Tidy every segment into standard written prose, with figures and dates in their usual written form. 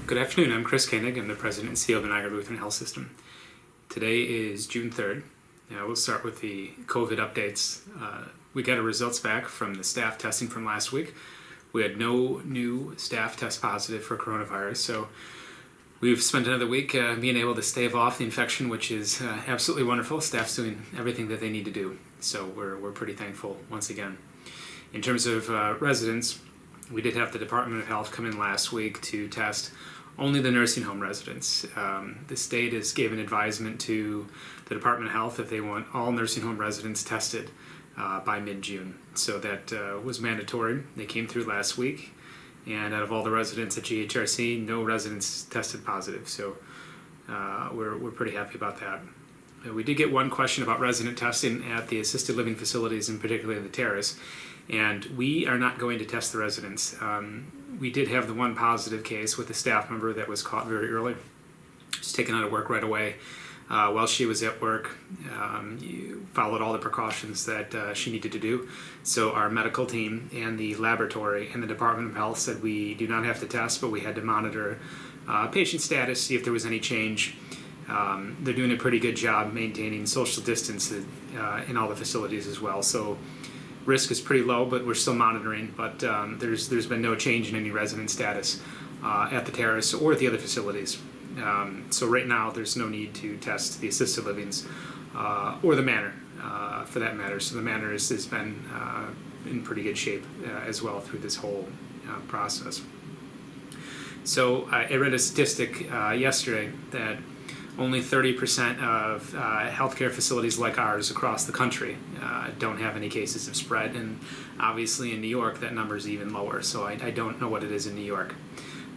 Good afternoon, I'm Chris Koenig. I'm the President and CEO of the Niagara Lutheran Health System. Today is June 3rd. We'll start with the COVID updates. We got our results back from the staff testing from last week. We had no new staff test positive for coronavirus, so we've spent another week being able to stave off the infection, which is absolutely wonderful. Staff's doing everything that they need to do, so we're pretty thankful once again. In terms of residents, we did have the Department of Health come in last week to test only the nursing home residents. The state has given advisement to the Department of Health that they want all nursing home residents tested by mid-June. So that was mandatory. They came through last week, and out of all the residents at GHRC, no residents tested positive. So we're pretty happy about that. We did get one question about resident testing at the assisted living facilities, and particularly the terrace, and we are not going to test the residents. We did have the one positive case with a staff member that was caught very early. She's taken out of work right away. While she was at work, followed all the precautions that she needed to do. So our medical team and the laboratory and the Department of Health said we do not have to test, but we had to monitor patient status, see if there was any change. They're doing a pretty good job maintaining social distance in all the facilities as well. So risk is pretty low, but we're still monitoring. But there's been no change in any resident status at the terrace or at the other facilities. So right now there's no need to test the assisted livings or the manor for that matter. So the manor has been in pretty good shape as well through this whole process. So I read a statistic yesterday that only 30% of healthcare facilities like ours across the country don't have any cases of spread, and obviously in New York that number is even lower, so I don't know what it is in New York.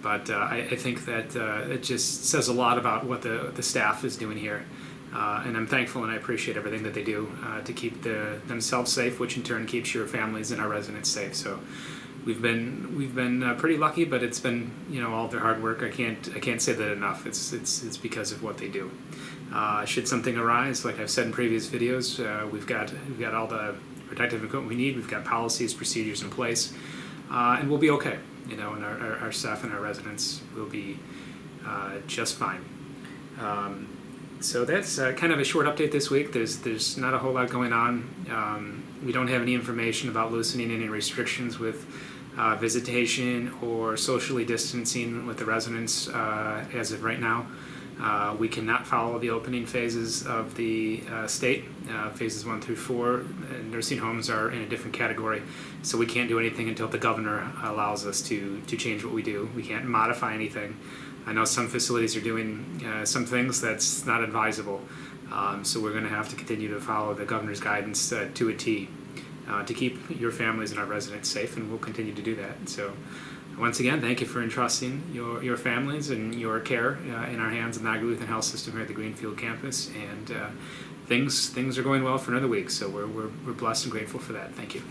But I think that it just says a lot about what the staff is doing here, and I'm thankful and I appreciate everything that they do to keep themselves safe, which in turn keeps your families and our residents safe. So we've been pretty lucky, but it's been all their hard work. I can't say that enough. It's because of what they do. Should something arise, like I've said in previous videos, we've got all the protective equipment we need. We've got policies, procedures in place, and we'll be okay. And our staff and our residents will be just fine. So that's kind of a short update this week. There's not a whole lot going on. We don't have any information about loosening any restrictions with visitation or socially distancing with the residents as of right now. We cannot follow the opening phases of the state. Phases 1 through 4, nursing homes are in a different category, so we can't do anything until the governor allows us to change what we do. We can't modify anything. I know some facilities are doing some things that's not advisable, so we're going to have to continue to follow the governor's guidance to a T to keep your families and our residents safe, and we'll continue to do that. So once again, thank you for entrusting your families and your care in our hands in the Niagara Lutheran Health System here at the Greenfield campus, and things are going well for another week, so we're blessed and grateful for that. Thank you.